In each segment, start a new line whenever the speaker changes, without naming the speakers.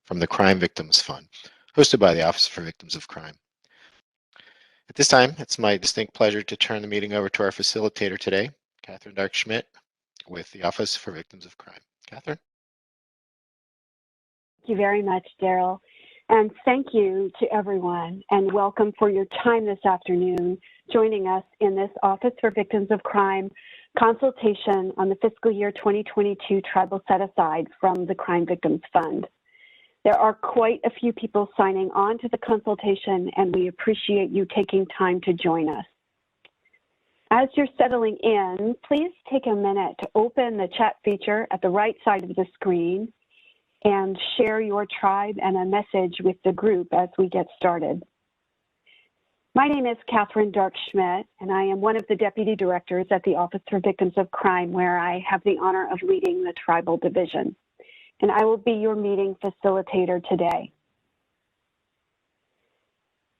from the Crime Victims Fund, hosted by the Office for Victims of Crime. At this time, it's my distinct pleasure to turn the meeting over to our facilitator today, Catherine Dark-Schmidt, with the Office for Victims of Crime. Catherine?
Thank you very much, Daryl. And thank you to everyone, and welcome for your time this afternoon joining us in this Office for Victims of Crime consultation on the fiscal year 2022 tribal set-aside from the Crime Victims Fund. There are quite a few people signing on to the consultation, and we appreciate you taking time to join us. As you're settling in, please take a minute to open the chat feature at the right side of the screen and share your tribe and a message with the group as we get started. My name is Catherine Dark-Schmidt, and I am one of the Deputy Directors at the Office for Victims of Crime, where I have the honor of leading the Tribal Division. And I will be your meeting facilitator today.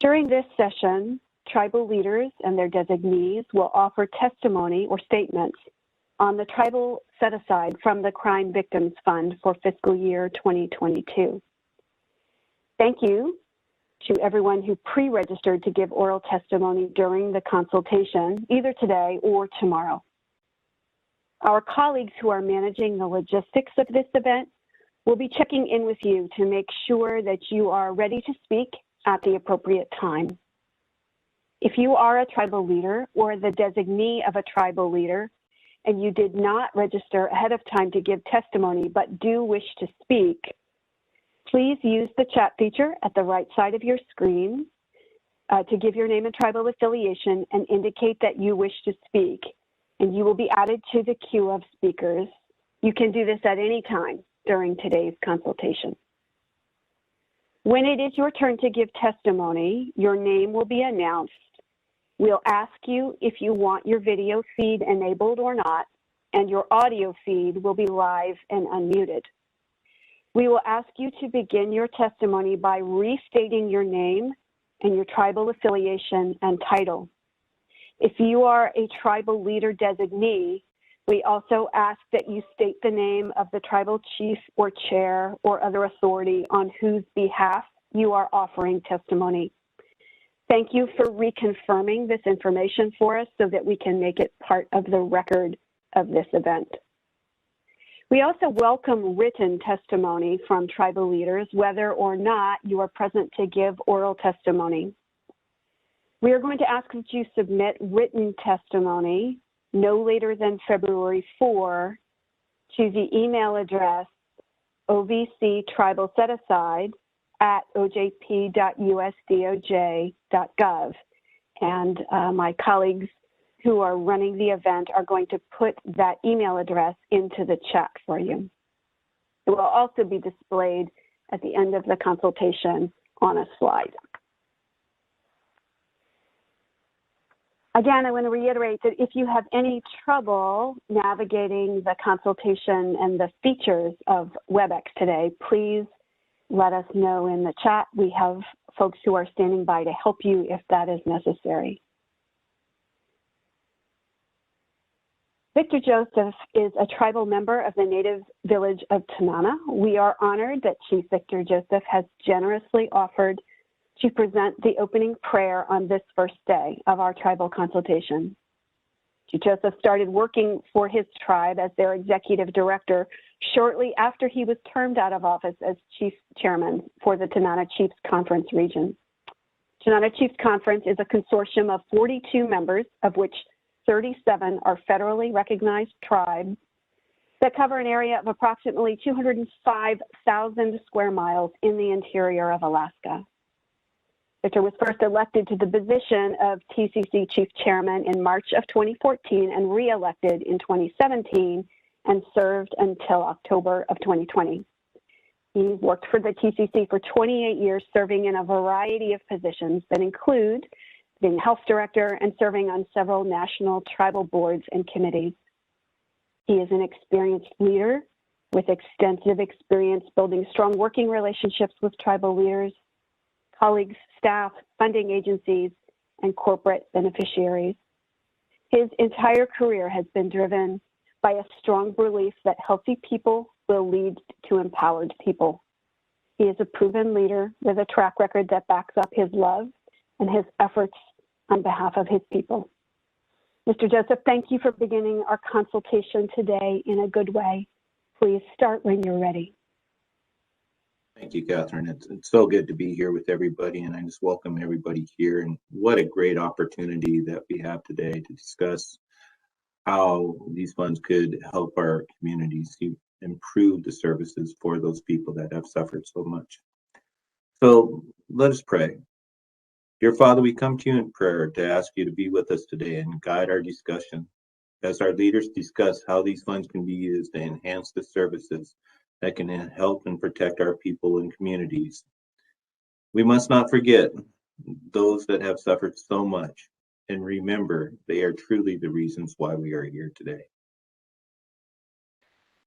During this session, tribal leaders and their designees will offer testimony or statements on the tribal set-aside from the Crime Victims Fund for fiscal year 2022. Thank you to everyone who pre-registered to give oral testimony during the consultation, either today or tomorrow. Our colleagues who are managing the logistics of this event will be checking in with you to make sure that you are ready to speak at the appropriate time. If you are a tribal leader or the designee of a tribal leader, and you did not register ahead of time to give testimony but do wish to speak, please use the chat feature at the right side of your screen to give your name and tribal affiliation and indicate that you wish to speak, and you will be added to the queue of speakers. You can do this at any time during today's consultation. When it is your turn to give testimony, your name will be announced. We'll ask you if you want your video feed enabled or not, and your audio feed will be live and unmuted. We will ask you to begin your testimony by restating your name and your tribal affiliation and title. If you are a tribal leader designee, we also ask that you state the name of the tribal chief or chair or other authority on whose behalf you are offering testimony. Thank you for reconfirming this information for us so that we can make it part of the record of this event. We also welcome written testimony from tribal leaders, whether or not you are present to give oral testimony. We are going to ask that you submit written testimony no later than February 4 to the email address ovctribalsetaSide@ojp.usdoj.gov. And my colleagues who are running the event are going to put that email address into the chat for you. It will also be displayed at the end of the consultation on a slide. Again, I want to reiterate that if you have any trouble navigating the consultation and the features of WebEx today, please let us know in the chat. We have folks who are standing by to help you if that is necessary. Victor Joseph is a tribal member of the native village of Tanana. We are honored that Chief Victor Joseph has generously offered to present the opening prayer on this first day of our tribal consultation. Chief Joseph started working for his tribe as their executive director shortly after he was termed out of office as chief chairman for the Tanana Chiefs Conference region. Tanana Chiefs Conference is a consortium of 42 members, of which 37 are federally recognized tribes that cover an area of approximately 205,000 square miles in the interior of Alaska. Victor was first elected to the position of TCC Chief Chairman in March of 2014 and re-elected in 2017 and served until October of 2020. He worked for the TCC for 28 years, serving in a variety of positions that include being health director and serving on several national tribal boards and committees. He is an experienced leader with extensive experience building strong working relationships with tribal leaders, colleagues, staff, funding agencies, and corporate beneficiaries. His entire career has been driven by a strong belief that healthy people will lead to empowered people. He is a proven leader with a track record that backs up his love and his efforts on behalf of his people. Mr. Joseph, thank you for beginning our consultation today in a good way. Please start when you're ready.
Thank you, Catherine. It's so good to be here with everybody, and I just welcome everybody here. And what a great opportunity that we have today to discuss how these funds could help our communities to improve the services for those people that have suffered so much. So let us pray. Dear Father, we come to you in prayer to ask you to be with us today and guide our discussion as our leaders discuss how these funds can be used to enhance the services that can help and protect our people and communities. We must not forget those that have suffered so much, and remember they are truly the reasons why we are here today.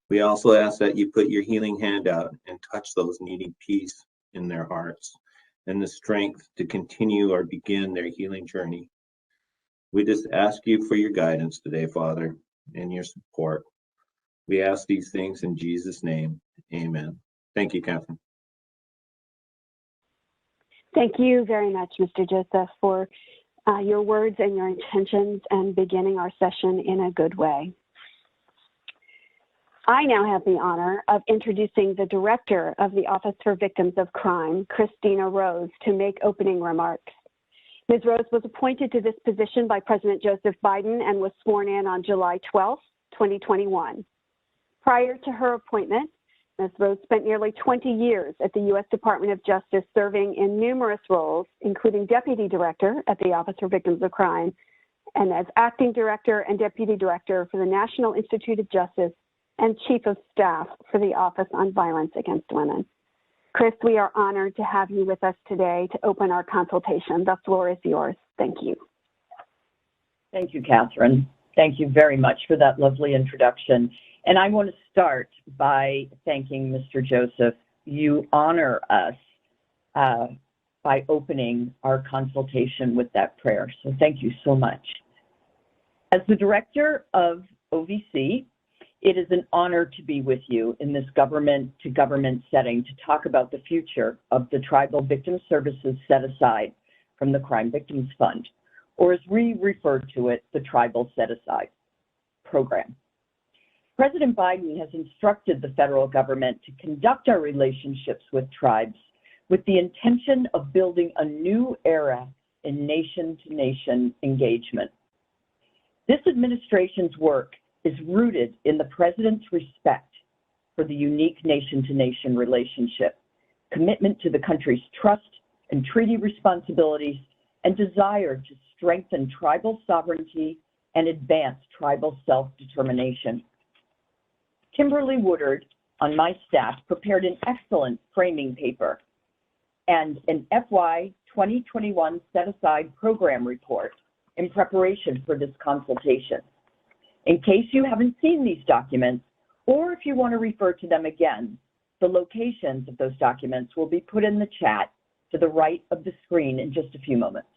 We also ask that you put your healing hand out and touch those needing peace in their hearts and the strength to continue or begin their healing journey. We just ask you for your guidance today, Father, and your support. We ask these things in Jesus' name. Amen. Thank you, Catherine.
Thank you very much, Mr. Joseph, for your words and your intentions and beginning our session in a good way. I now have the honor of introducing the Director of the Office for Victims of Crime, Christina Rose, to make opening remarks. Ms. Rose was appointed to this position by President Joseph Biden and was sworn in on July 12, 2021. Prior to her appointment, Ms. Rose spent nearly 20 years at the U.S. Department of Justice, serving in numerous roles, including Deputy Director at the Office for Victims of Crime and as Acting Director and Deputy Director for the National Institute of Justice and Chief of Staff for the Office on Violence Against Women. Chris, we are honored to have you with us today to open our consultation. The floor is yours. Thank you.
Thank you, Catherine. Thank you very much for that lovely introduction. And I want to start by thanking Mr. Joseph. You honor us by opening our consultation with that prayer. So thank you so much. As the Director of OVC, it is an honor to be with you in this government-to-government setting to talk about the future of the Tribal Victim Services set aside from the Crime Victims Fund, or as we refer to it, the Tribal Set Aside Program. President Biden has instructed the federal government to conduct our relationships with tribes with the intention of building a new era in nation-to-nation engagement. This administration's work is rooted in the president's respect for the unique nation-to-nation relationship, commitment to the country's trust and treaty responsibilities, and desire to strengthen tribal sovereignty and advance tribal self-determination. Kimberly Woodard, on my staff, prepared an excellent framing paper and an FY 2021 set-aside program report in preparation for this consultation. In case you haven't seen these documents, or if you want to refer to them again, the locations of those documents will be put in the chat to the right of the screen in just a few moments.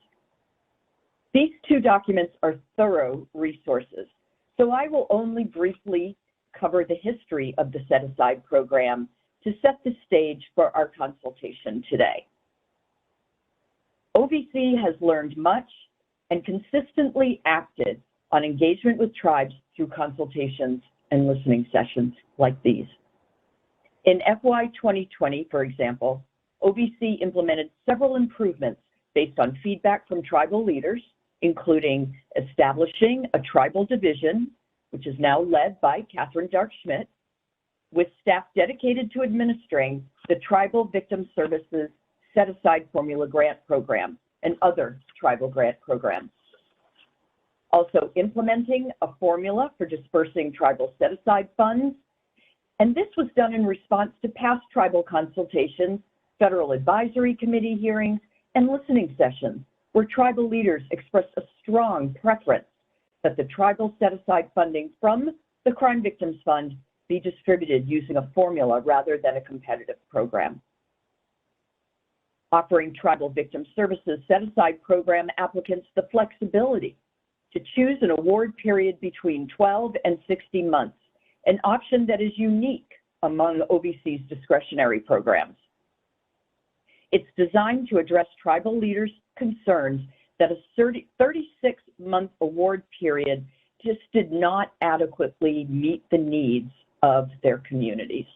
These two documents are thorough resources, so I will only briefly cover the history of the set-aside program to set the stage for our consultation today. OVC has learned much and consistently acted on engagement with tribes through consultations and listening sessions like these. In FY 2020, for example, OVC implemented several improvements based on feedback from tribal leaders, including establishing a tribal division, which is now led by Catherine Dark-Schmidt, with staff dedicated to administering the Tribal Victim Services Set-Aside Formula Grant Program and other tribal grant programs. Also implementing a formula for dispersing tribal set-aside funds, and this was done in response to past tribal consultations, Federal Advisory Committee hearings, and listening sessions where tribal leaders expressed a strong preference that the tribal set-aside funding from the Crime Victims Fund be distributed using a formula rather than a competitive program. Offering Tribal Victim Services Set-Aside Program applicants the flexibility to choose an award period between 12 and 60 months, an option that is unique among OVC's discretionary programs. It's designed to address tribal leaders' concerns that a 36-month award period just did not adequately meet the needs of their communities.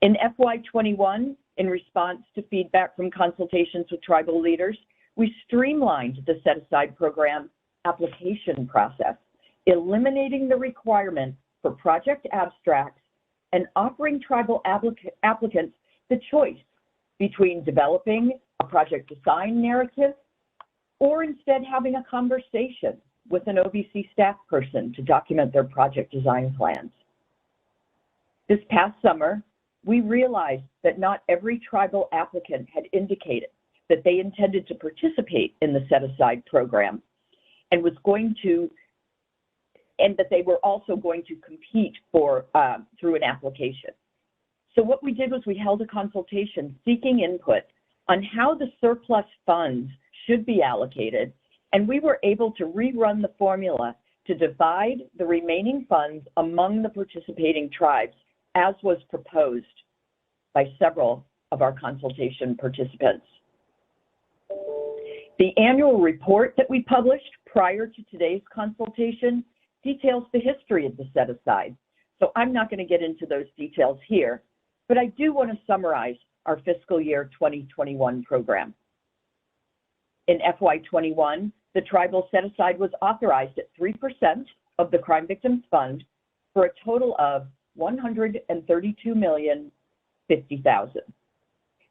In FY21, in response to feedback from consultations with tribal leaders, we streamlined the set-aside program application process, eliminating the requirement for project abstracts and offering tribal applicants the choice between developing a project design narrative or instead having a conversation with an OVC staff person to document their project design plans. This past summer, we realized that not every tribal applicant had indicated that they intended to participate in the set-aside program and that they were also going to compete for through an application. So what we did was we held a consultation seeking input on how the surplus funds should be allocated, and we were able to rerun the formula to divide the remaining funds among the participating tribes, as was proposed by several of our consultation participants. The annual report that we published prior to today's consultation details the history of the set-aside, so I'm not going to get into those details here, but I do want to summarize our fiscal year 2021 program. In FY21, the tribal set-aside was authorized at 3% of the Crime Victims Fund for a total of $132,050,000.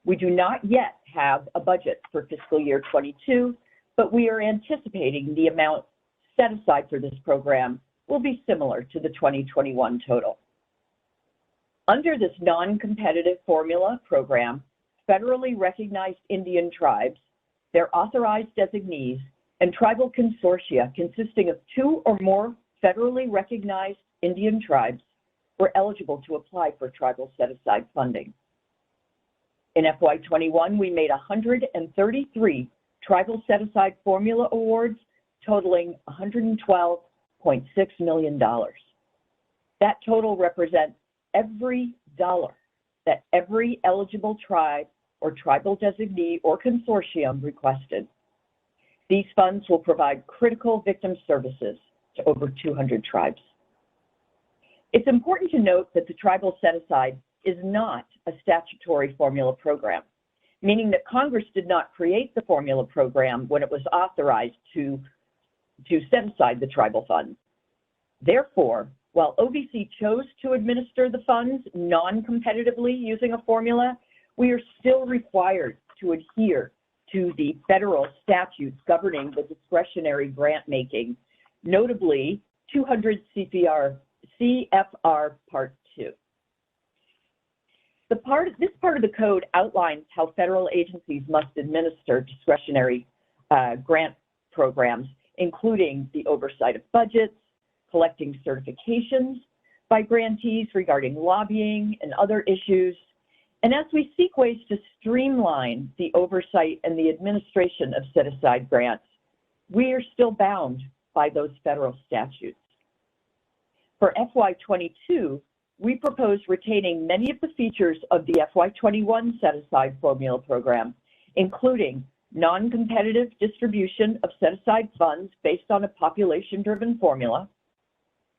We do not yet have a budget for fiscal year 22, but we are anticipating the amount set aside for this program will be similar to the 2021 total. Under this non-competitive formula program, federally recognized Indian tribes, their authorized designees, and tribal consortia consisting of 2 or more federally recognized Indian tribes were eligible to apply for tribal set-aside funding. In FY21, we made 133 tribal set-aside formula awards totaling $112.6 million. That total represents every dollar that every eligible tribe or tribal designee or consortium requested. These funds will provide critical victim services to over 200 tribes. It's important to note that the tribal set-aside is not a statutory formula program, meaning that Congress did not create the formula program when it was authorized to set aside the tribal funds. Therefore, while OVC chose to administer the funds non-competitively using a formula, we are still required to adhere to the federal statutes governing the discretionary grant making, notably 200 CFR Part 2. This part of the code outlines how federal agencies must administer discretionary grant programs, including the oversight of budgets, collecting certifications by grantees regarding lobbying and other issues. And as we seek ways to streamline the oversight and the administration of set-aside grants, we are still bound by those federal statutes. For FY22, we propose retaining many of the features of the FY21 set-aside formula program, including non-competitive distribution of set-aside funds based on a population-driven formula,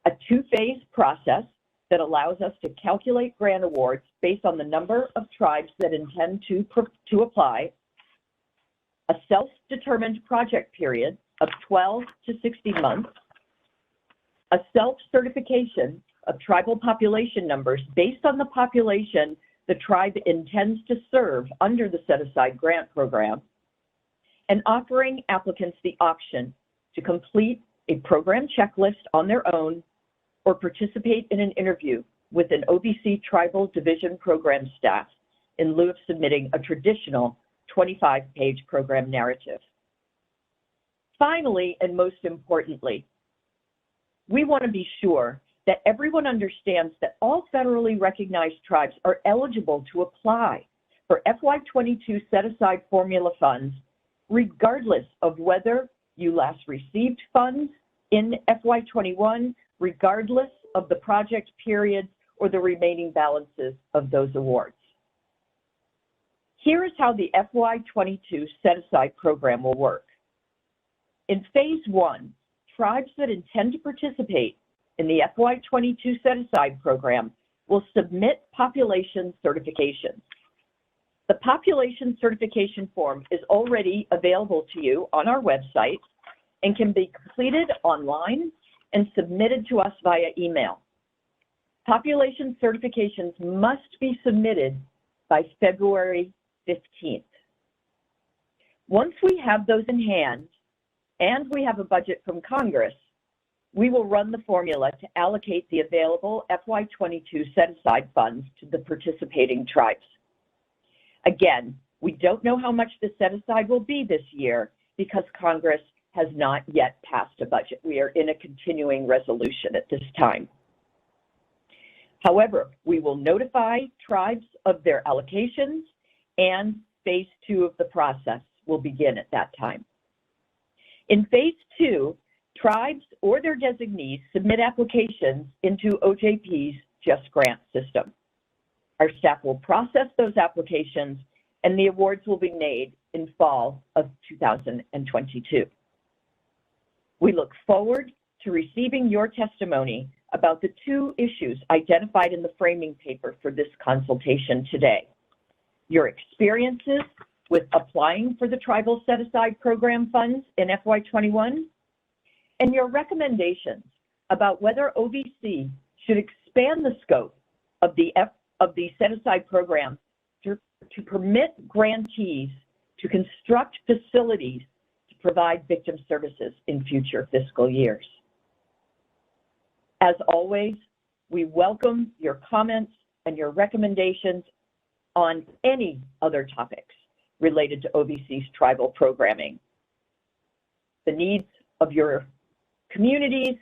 a 2-phase process that allows us to calculate grant awards based on the number of tribes that intend to apply, a self-determined project period of 12 to 60 months, a self-certification of tribal population numbers based on the population the tribe intends to serve under the set-aside grant program, and offering applicants the option to complete a program checklist on their own or participate in an interview with an OVC Tribal Division program staff in lieu of submitting a traditional 25-page program narrative. Finally, and most importantly, we want to be sure that everyone understands that all federally recognized tribes are eligible to apply for FY22 set-aside formula funds, regardless of whether you last received funds in FY21, regardless of the project period or the remaining balances of those awards. Here is how the FY22 set-aside program will work. In Phase 1, tribes that intend to participate in the FY22 set-aside program will submit population certifications. The population certification form is already available to you on our website and can be completed online and submitted to us via email. Population certifications must be submitted by February 15th. Once we have those in hand and we have a budget from Congress, we will run the formula to allocate the available FY22 set-aside funds to the participating tribes. Again, we don't know how much the set-aside will be this year because Congress has not yet passed a budget. We are in a continuing resolution at this time. However, we will notify tribes of their allocations, and Phase 2 of the process will begin at that time. In Phase 2, tribes or their designees submit applications into OJP's Just Grant system. Our staff will process those applications, and the awards will be made in fall of 2022. We look forward to receiving your testimony about the two issues identified in the framing paper for this consultation today: your experiences with applying for the Tribal Set-Aside Program funds in FY21, and your recommendations about whether OVC should expand the scope of the set-aside program to permit grantees to construct facilities to provide victim services in future fiscal years. As always, we welcome your comments and your recommendations on any other topics related to OVC's tribal programming, the needs of your communities,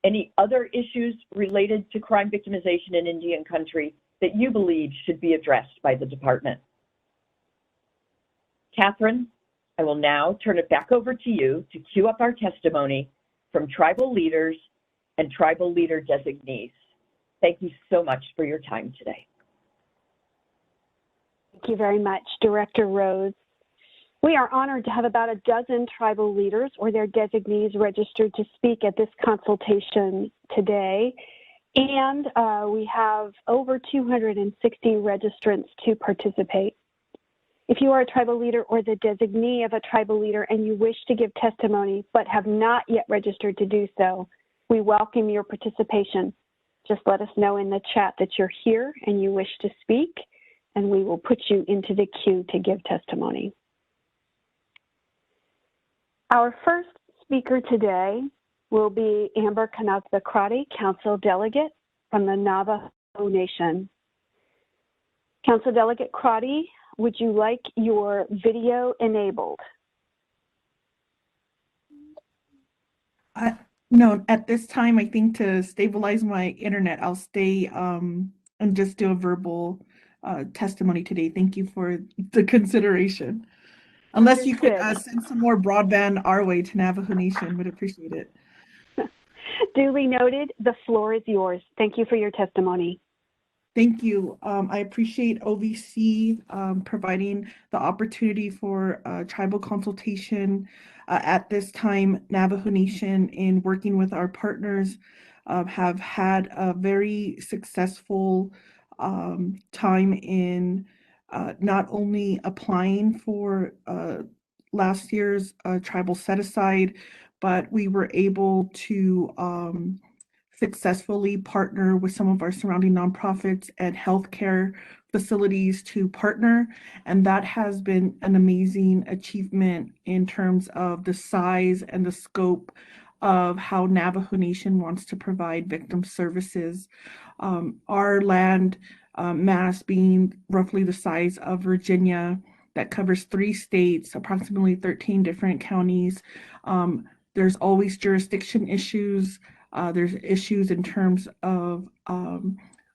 any other issues related to crime victimization in Indian country that you believe should be addressed by the department. Catherine, I will now turn it back over to you to queue up our testimony from tribal leaders and tribal leader designees. Thank you so much for your time today.
Thank you very much, Director Rose. We are honored to have about a dozen tribal leaders or their designees registered to speak at this consultation today. And we have over 260 registrants to participate. If you are a tribal leader or the designee of a tribal leader and you wish to give testimony but have not yet registered to do so, we welcome your participation. Just let us know in the chat that you're here and you wish to speak, and we will put you into the queue to give testimony. Our first speaker today will be Amber Kanatha-Crotty, Council Delegate from the Navajo Nation. Council Delegate Crotty, would you like your video enabled?
No, at this time, I think to stabilize my internet, I'll stay and just do a verbal testimony today. Thank you for the consideration. Unless you could send some more broadband our way to Navajo Nation, would appreciate it.
Duly noted. The floor is yours. Thank you for your testimony.
Thank you. I appreciate OVC providing the opportunity for tribal consultation at this time. Navajo Nation, in working with our partners, have had a very successful time in not only applying for last year's tribal set-aside, but we were able to successfully partner with some of our surrounding nonprofits and healthcare facilities to partner. And that has been an amazing achievement in terms of the size and the scope of how Navajo Nation wants to provide victim services. Our land mass being roughly the size of Virginia, that covers 3 states, approximately 13 different counties. There's always jurisdiction issues. There's issues in terms of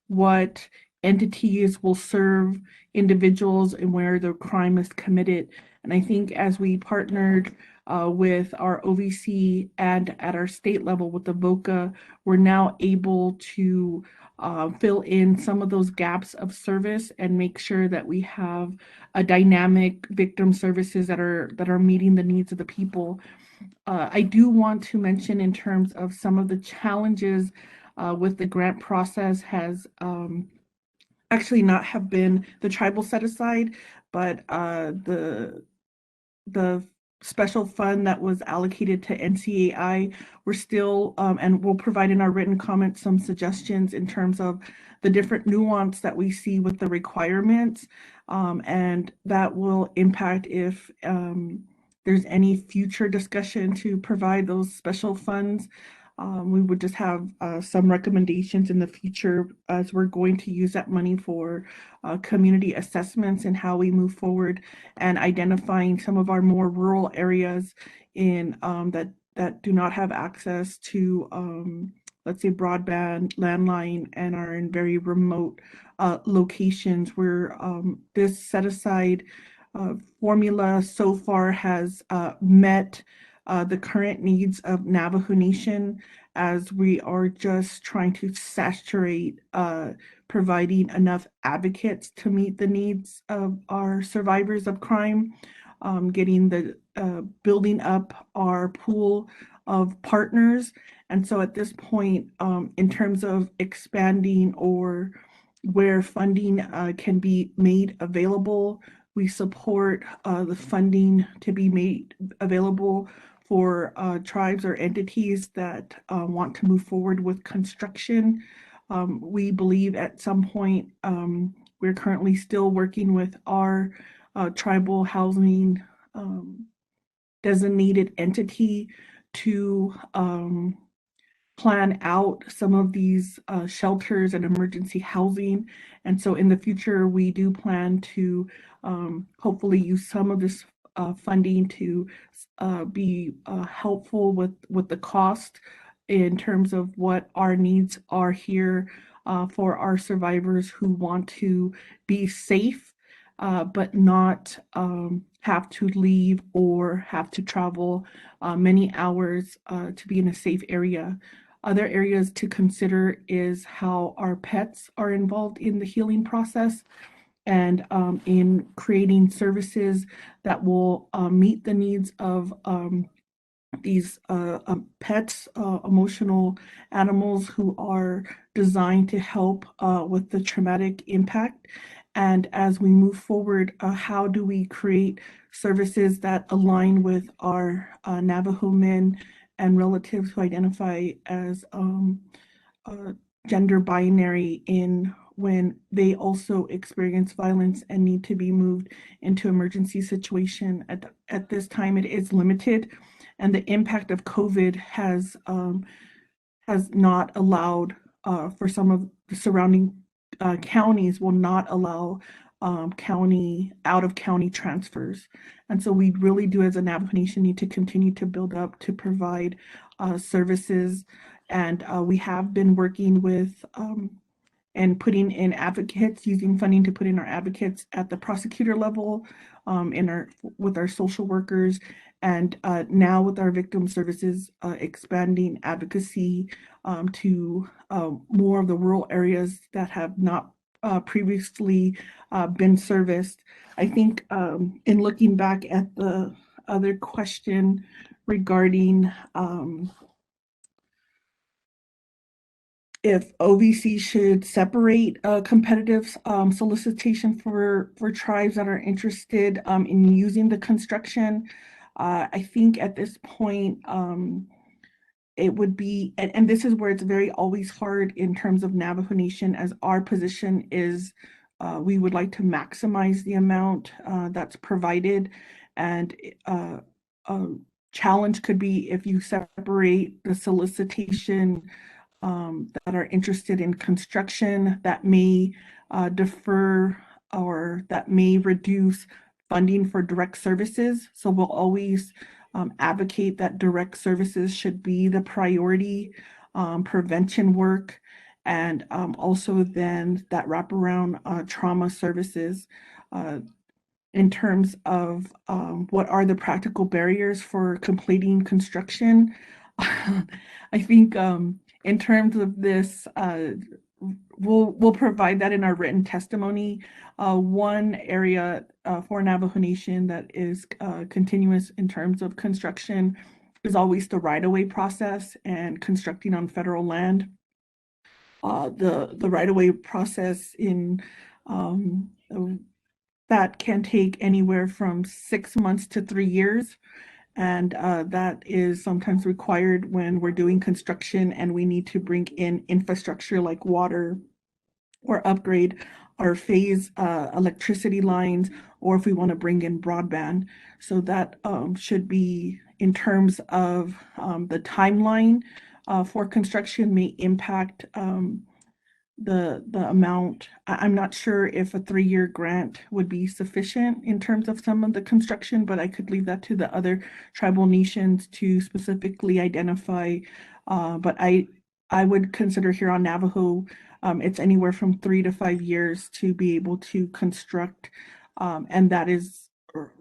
what entities will serve individuals and where the crime is committed. And I think as we partnered with our OVC and at our state level with the VOCA, we're now able to fill in some of those gaps of service and make sure that we have a dynamic victim services that are meeting the needs of the people. I do want to mention in terms of some of the challenges with the grant process has actually not have been the tribal set aside, but the special fund that was allocated to NCAI. We're still, and we'll provide in our written comments some suggestions in terms of the different nuance that we see with the requirements, and that will impact if there's any future discussion to provide those special funds. We would just have some recommendations in the future as we're going to use that money for community assessments and how we move forward and identifying some of our more rural areas in that do not have access to let's say broadband, landline, and are in very remote locations where this set aside formula so far has met the current needs of Navajo Nation as we are just trying to saturate providing enough advocates to meet the needs of our survivors of crime, getting the building up our pool of partners. And so at this point, in terms of expanding or where funding can be made available, we support the funding to be made available for tribes or entities that want to move forward with construction. We believe at some point, we're currently still working with our tribal housing designated entity to plan out some of these shelters and emergency housing. And so in the future, we do plan to hopefully use some of this funding to be helpful with the cost in terms of what our needs are here for our survivors who want to be safe, but not have to leave or have to travel many hours to be in a safe area. Other areas to consider is how our pets are involved in the healing process and in creating services that will meet the needs of these pets, emotional animals who are designed to help with the traumatic impact. And as we move forward, how do we create services that align with our Navajo men and relatives who identify as gender binary in when they also experience violence and need to be moved into emergency situation. At this time, it is limited, and the impact of COVID has not allowed for some of the surrounding counties will not allow out of county transfers. And so we really do as a Navajo Nation need to continue to build up to provide services. And we have been working with and putting in advocates, using funding to put in our advocates at the prosecutor level, with our social workers, and now with our victim services, expanding advocacy to more of the rural areas that have not previously been serviced. I think in looking back at the other question regarding if OVC should separate a competitive solicitation for tribes that are interested in using the construction. I think at this point, it would be, and this is where it's very always hard in terms of Navajo Nation, as our position is we would like to maximize the amount that's provided. And a challenge could be if you separate the solicitation that are interested in construction, that may defer or that may reduce funding for direct services. So we'll always advocate that direct services should be the priority, prevention work, and also then that wraparound trauma services. In terms of what are the practical barriers for completing construction, I think in terms of this we'll provide that in our written testimony. One area for Navajo Nation that is continuous in terms of construction is always the right-of-way process and constructing on federal land. The right-of-way process in that can take anywhere from 6 months to 3 years. And that is sometimes required when we're doing construction and we need to bring in infrastructure like water or upgrade our phase electricity lines, or if we want to bring in broadband. So that should be in terms of the timeline for construction may impact the amount. I'm not sure if a 3-year grant would be sufficient in terms of some of the construction, but I could leave that to the other tribal nations to specifically identify. But I would consider here on Navajo, it's anywhere from 3 to 5 years to be able to construct, and that is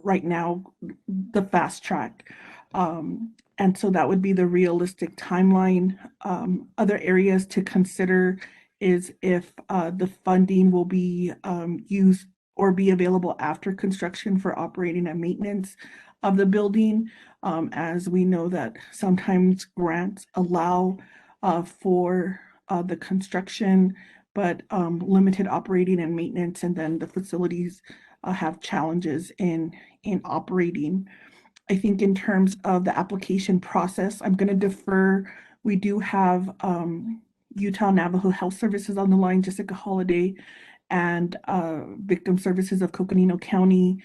right now the fast track. And so that would be the realistic timeline. Other areas to consider is if the funding will be used or be available after construction for operating and maintenance of the building, as we know that sometimes grants allow for the construction, but limited operating and maintenance, and then the facilities have challenges in operating. I think in terms of the application process, I'm going to defer. We do have Utah Navajo Health Services on the line, Jessica Holiday, and Victim Services of Coconino County,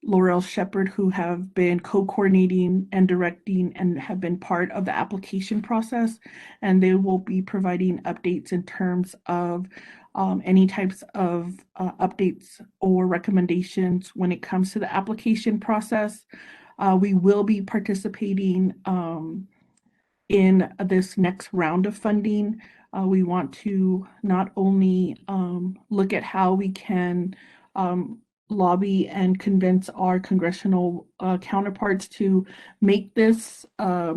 Laurel Shepard, who have been co-coordinating and directing and have been part of the application process. And they will be providing updates in terms of any types of updates or recommendations when it comes to the application process. We will be participating in this next round of funding. We want to not only look at how we can lobby and convince our congressional counterparts to make this a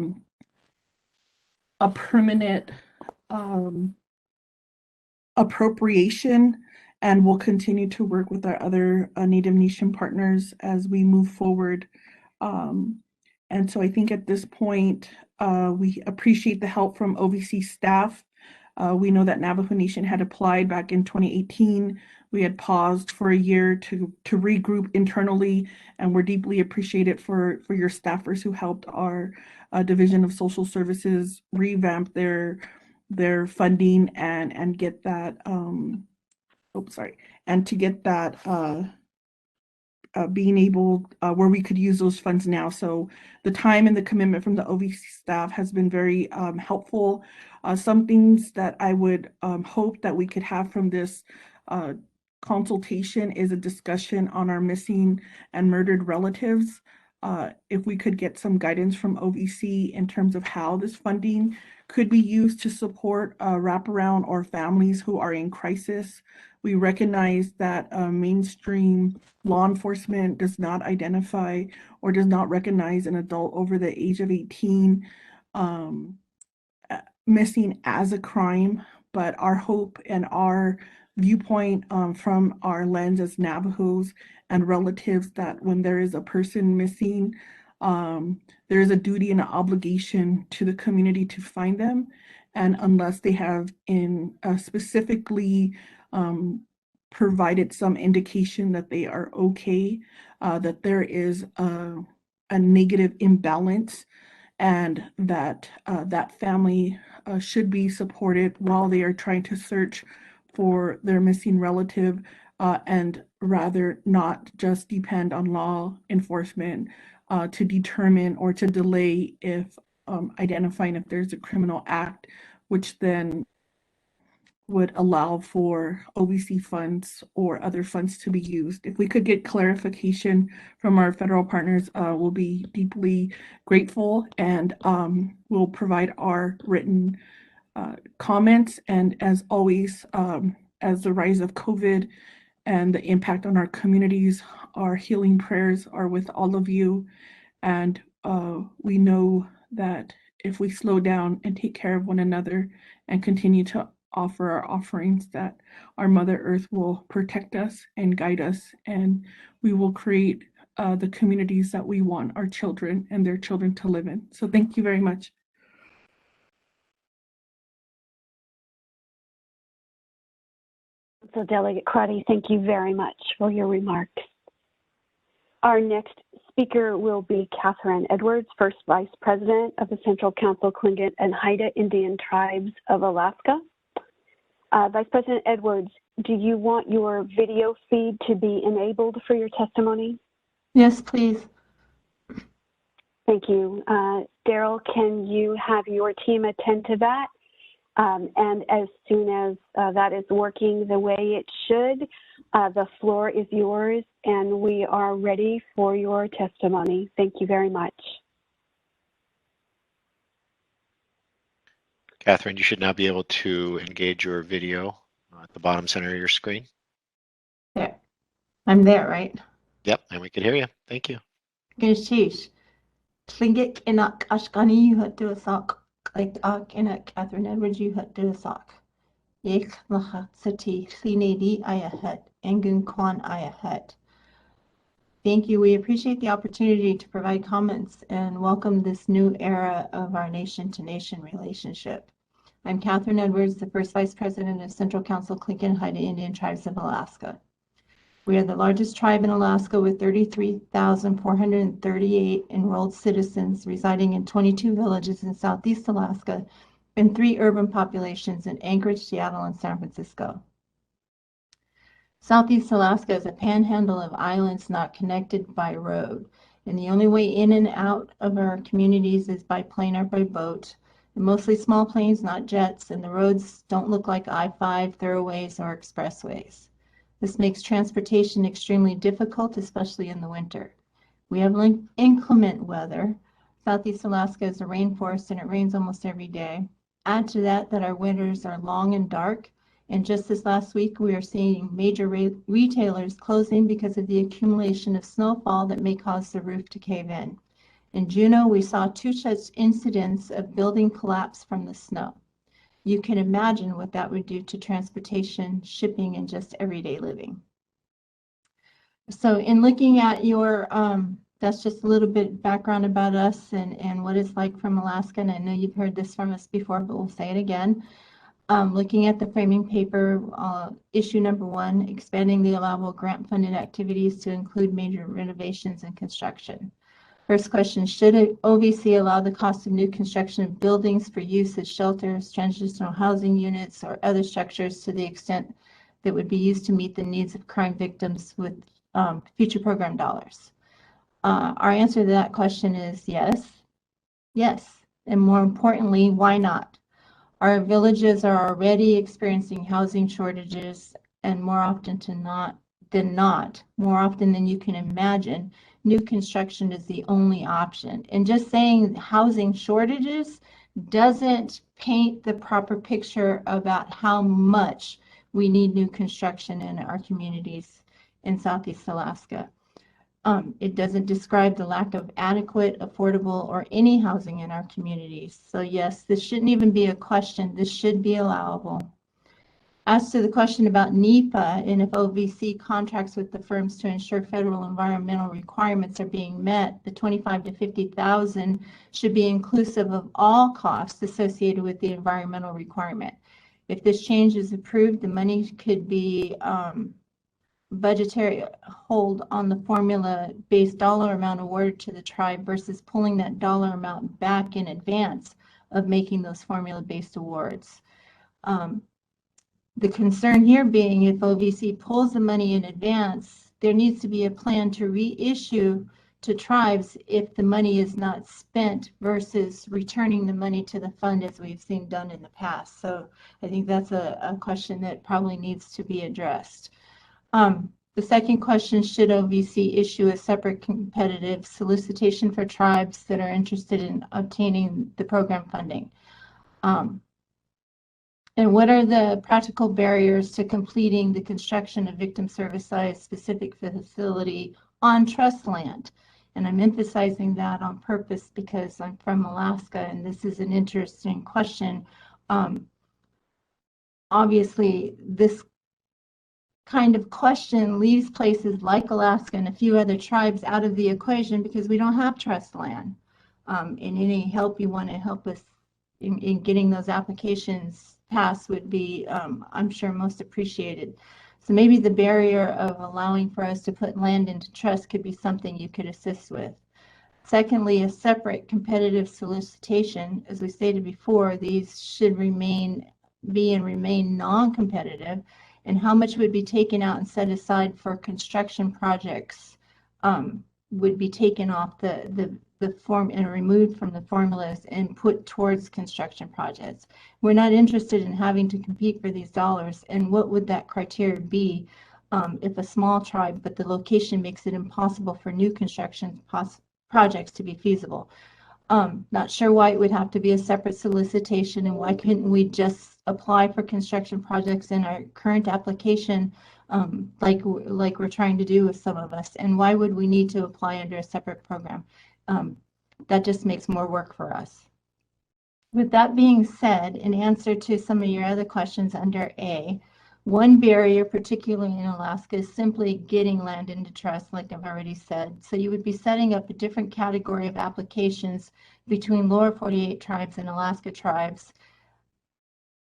permanent appropriation, and we'll continue to work with our other Native Nation partners as we move forward. And so I think at this point, we appreciate the help from OVC staff. We know that Navajo Nation had applied back in 2018. We had paused for a year to regroup internally, and we're deeply appreciated for your staffers who helped our Division of Social Services revamp their funding and get that, and to get that being able where we could use those funds now. So the time and the commitment from the OVC staff has been very helpful. Some things that I would hope that we could have from this consultation is a discussion on our missing and murdered relatives. If we could get some guidance from OVC in terms of how this funding could be used to support wraparound or families who are in crisis. We recognize that mainstream law enforcement does not identify or does not recognize an adult over the age of 18 missing as a crime, but our hope and our viewpoint from our lens as Navajos and relatives that when there is a person missing, there is a duty and an obligation to the community to find them. And unless they have specifically provided some indication that they are okay, that there is a negative imbalance, and that that family should be supported while they are trying to search for their missing relative, and rather not just depend on law enforcement to determine or to delay if identifying if there's a criminal act, which then would allow for OVC funds or other funds to be used. If we could get clarification from our federal partners, we'll be deeply grateful, and we'll provide our written comments. And as always, as the rise of COVID and the impact on our communities, our healing prayers are with all of you. And we know that if we slow down and take care of one another and continue to offer our offerings, that our Mother Earth will protect us and guide us, and we will create the communities that we want our children and their children to live in. So thank you very much.
So Delegate Crotty, thank you very much for your remarks. Our next speaker will be Catherine Edwards, First Vice President of the Central Council Tlingit and Haida Indian Tribes of Alaska. Vice President Edwards, do you want your video feed to be enabled for your testimony?
Yes, please.
Thank you. Daryl, can you have your team attend to that? And as soon as that is working the way it should, the floor is yours and we are ready for your testimony. Thank you very much.
Catherine, you should now be able to engage your video at the bottom center of your screen.
There. I'm there, right?
Yep, and we can hear you. Thank you.
Gishish. Tlingit inak ashkani you had to a sock. Like inak Catherine Edwards you had to a sock. Yek lacha sati cleanady ayahet. Engun kwan ayahet. Thank you. We appreciate the opportunity to provide comments and welcome this new era of our nation-to-nation relationship. I'm Catherine Edwards, the First Vice President of Central Council Tlingit and Haida Indian Tribes of Alaska. We are the largest tribe in Alaska with 33,438 enrolled citizens residing in 22 villages in Southeast Alaska and 3 urban populations in Anchorage, Seattle, and San Francisco. Southeast Alaska is a panhandle of islands not connected by road, and the only way in and out of our communities is by plane or by boat. And mostly small planes, not jets, and the roads don't look like I-5 thoroughways or expressways. This makes transportation extremely difficult, especially in the winter. We have inclement weather. Southeast Alaska is a rainforest and it rains almost every day. Add to that our winters are long and dark. And just this last week, we are seeing major retailers closing because of the accumulation of snowfall that may cause the roof to cave in. In Juneau, we saw 2 such incidents of building collapse from the snow. You can imagine what that would do to transportation, shipping, and just everyday living. So in looking at your, that's just a little bit background about us and what it's like from Alaska. And I know you've heard this from us before, but we'll say it again. Looking at the framing paper, issue number 1, expanding the allowable grant-funded activities to include major renovations and construction. First question, should OVC allow the cost of new construction of buildings for use as shelters, transitional housing units, or other structures to the extent that would be used to meet the needs of crime victims with future program dollars? Our answer to that question is yes. Yes. And more importantly, why not? Our villages are already experiencing housing shortages, and more often than you can imagine, new construction is the only option. And just saying housing shortages doesn't paint the proper picture about how much we need new construction in our communities in Southeast Alaska. It doesn't describe the lack of adequate, affordable, or any housing in our communities. So yes, this shouldn't even be a question. This should be allowable. As to the question about NEPA and if OVC contracts with the firms to ensure federal environmental requirements are being met, the $25,000 to $50,000 should be inclusive of all costs associated with the environmental requirement. If this change is approved, the money could be budgetary hold on the formula-based dollar amount awarded to the tribe versus pulling that dollar amount back in advance of making those formula-based awards. The concern here being if OVC pulls the money in advance, there needs to be a plan to reissue to tribes if the money is not spent versus returning the money to the fund as we've seen done in the past. So I think that's a question that probably needs to be addressed. The second question, should OVC issue a separate competitive solicitation for tribes that are interested in obtaining the program funding? And what are the practical barriers to completing the construction of victim service-sized specific facility on trust land? And I'm emphasizing that on purpose because I'm from Alaska and this is an interesting question. obviously, this kind of question leaves places like Alaska and a few other tribes out of the equation because we don't have trust land. And any help you want to help us in getting those applications passed would be, I'm sure, most appreciated. So maybe the barrier of allowing for us to put land into trust could be something you could assist with. Secondly, a separate competitive solicitation. As we stated before, these should remain non-competitive, and how much would be taken out and set aside for construction projects would be taken off the form and removed from the formulas and put towards construction projects. We're not interested in having to compete for these dollars, and what would that criteria be if a small tribe, but the location makes it impossible for new construction projects to be feasible. Not sure why it would have to be a separate solicitation, and why couldn't we just apply for construction projects in our current application like we're trying to do with some of us, and why would we need to apply under a separate program? That just makes more work for us. With that being said, in answer to some of your other questions under A, one barrier, particularly in Alaska, is simply getting land into trust, like I've already said. So you would be setting up a different category of applications between lower 48 tribes and Alaska tribes.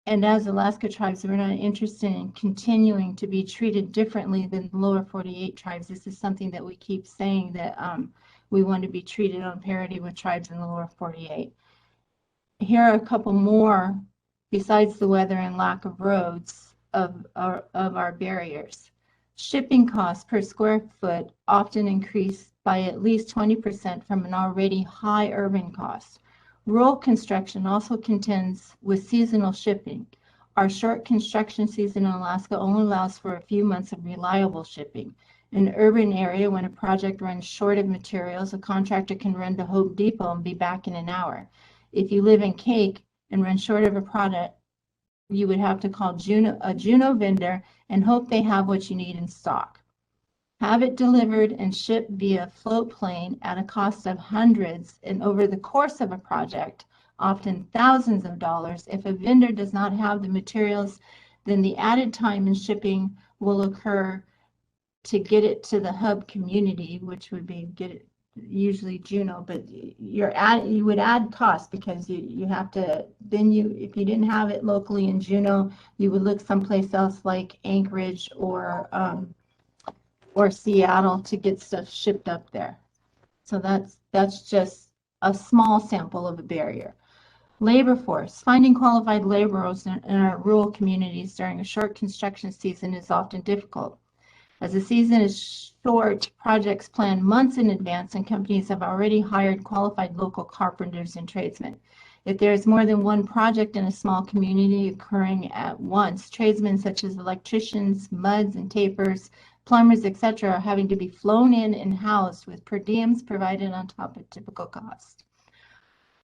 And as Alaska tribes, we're not interested in continuing to be treated differently than the lower 48 tribes. This is something that we keep saying, that we want to be treated on parity with tribes in the lower 48. Here are a couple more, besides the weather and lack of roads, of our barriers. Shipping costs per square foot often increase by at least 20% from an already high urban cost. Rural construction also contends with seasonal shipping. Our short construction season in Alaska only allows for a few months of reliable shipping. In an urban area, when a project runs short of materials, a contractor can run to Home Depot and be back in an hour. If you live in Cake and run short of a product, you would have to call a Juneau vendor and hope they have what you need in stock. Have it delivered and shipped via float plane at a cost of hundreds, and over the course of a project, often thousands of dollars. If a vendor does not have the materials, then the added time in shipping will occur to get it to the hub community, which would be usually Juneau, but you would add cost because you have to, then if you didn't have it locally in Juneau, you would look someplace else like Anchorage or Seattle to get stuff shipped up there. So that's just a small sample of a barrier. Labor force. Finding qualified laborers in our rural communities during a short construction season is often difficult. As the season is short, projects plan months in advance, and companies have already hired qualified local carpenters and tradesmen. If there is more than one project in a small community occurring at once, tradesmen such as electricians, muds and tapers, plumbers, etc., are having to be flown in and housed with per diems provided on top of typical cost.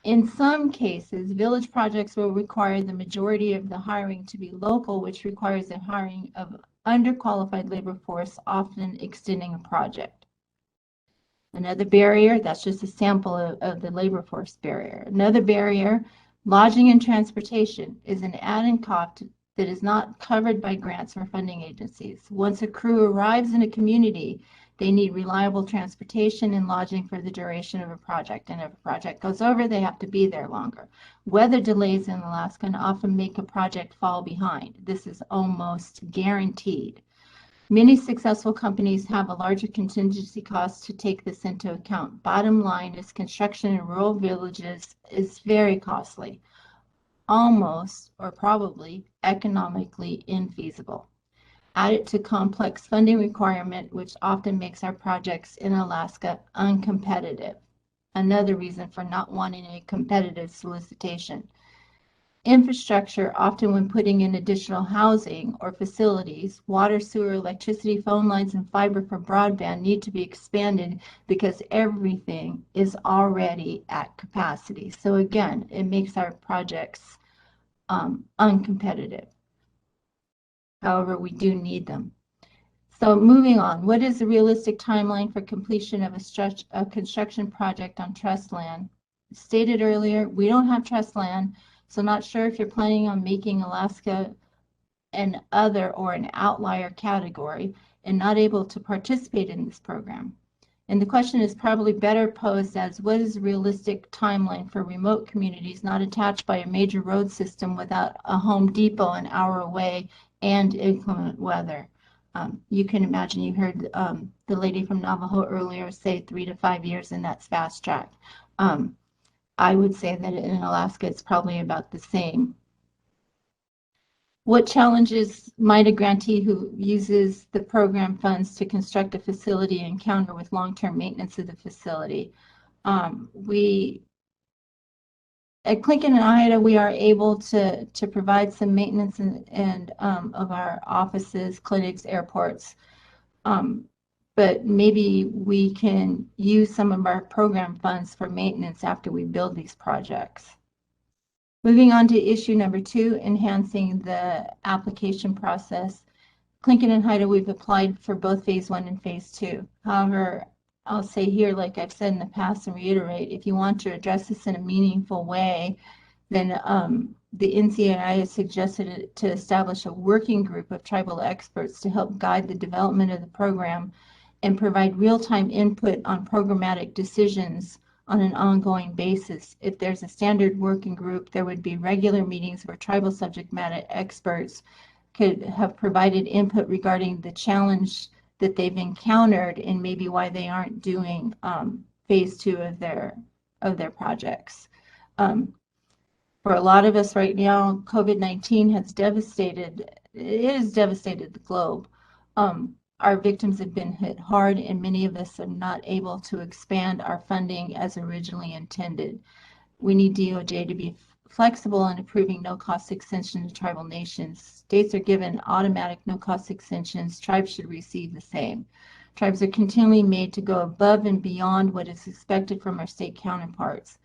In some cases, village projects will require the majority of the hiring to be local, which requires the hiring of underqualified labor force, often extending a project. Another barrier, that's just a sample of the labor force barrier. Another barrier, lodging and transportation, is an added cost that is not covered by grants or funding agencies. Once a crew arrives in a community, they need reliable transportation and lodging for the duration of a project. And if a project goes over, they have to be there longer. Weather delays in Alaska can often make a project fall behind. This is almost guaranteed. Many successful companies have a larger contingency cost to take this into account. Bottom line is construction in rural villages is very costly, almost or probably economically infeasible. Added to complex funding requirement, which often makes our projects in Alaska uncompetitive. Another reason for not wanting a competitive solicitation. Infrastructure, often when putting in additional housing or facilities, water, sewer, electricity, phone lines, and fiber for broadband need to be expanded because everything is already at capacity. So again, it makes our projects uncompetitive. However, we do need them. So moving on, what is the realistic timeline for completion of a construction project on trust land? Stated earlier, we don't have trust land, so not sure if you're planning on making Alaska an other or an outlier category and not able to participate in this program. And the question is probably better posed as, what is a realistic timeline for remote communities not attached by a major road system without a Home Depot an hour away and inclement weather? You can imagine, you heard the lady from Navajo earlier say 3 to 5 years, and that's fast track. I would say that in Alaska, it's probably about the same. What challenges might a grantee who uses the program funds to construct a facility encounter with long-term maintenance of the facility? We at Clinton and Ida, we are able to provide some maintenance and of our offices, clinics, airports. But maybe we can use some of our program funds for maintenance after we build these projects. Moving on to issue number 2, enhancing the application process. Clinton and Haida, we've applied for both phase 1 and phase 2. However, I'll say here, like I've said in the past and reiterate, if you want to address this in a meaningful way, then the NCAI has suggested to establish a working group of tribal experts to help guide the development of the program and provide real-time input on programmatic decisions on an ongoing basis. If there's a standard working group, there would be regular meetings where tribal subject matter experts could have provided input regarding the challenge that they've encountered and maybe why they aren't doing phase 2 of their projects. For a lot of us right now, COVID-19 has devastated the globe. Our victims have been hit hard, and many of us are not able to expand our funding as originally intended. We need DOJ to be flexible in approving no-cost extension to tribal nations. States are given automatic no-cost extensions. Tribes should receive the same. Tribes are continually made to go above and beyond what is expected from our state counterparts.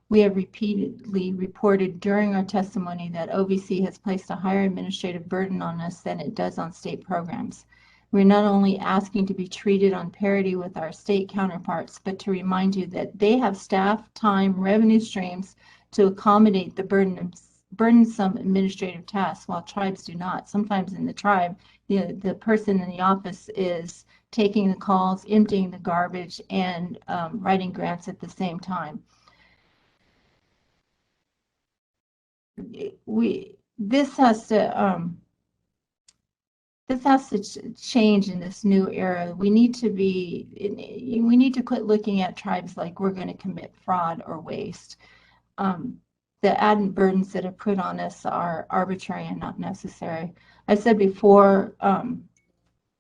We have repeatedly reported during our testimony that OVC has placed a higher administrative burden on us than it does on state programs. We're not only asking to be treated on parity with our state counterparts, but to remind you that they have staff, time, revenue streams to accommodate the burdensome administrative tasks, while tribes do not. Sometimes in the tribe, the person in the office is taking the calls, emptying the garbage, and writing grants at the same time. This has to change in this new era. We need to quit looking at tribes like we're going to commit fraud or waste. The added burdens that are put on us are arbitrary and not necessary. I said before,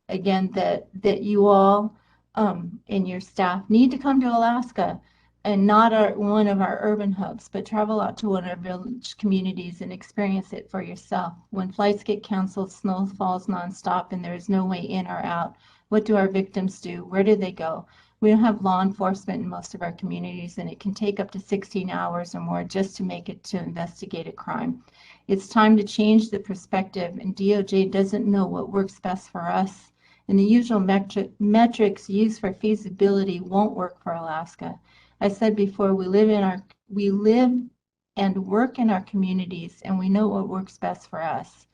again, that you all and your staff need to come to Alaska and not one of our urban hubs, but travel out to one of our village communities and experience it for yourself. When flights get canceled, snow falls nonstop, and there is no way in or out, what do our victims do? Where do they go? We don't have law enforcement in most of our communities, and it can take up to 16 hours or more just to make it to investigate a crime. It's time to change the perspective, and DOJ doesn't know what works best for us. And the usual metrics used for feasibility won't work for Alaska. I said before, we live and work in our communities, and we know what works best for us.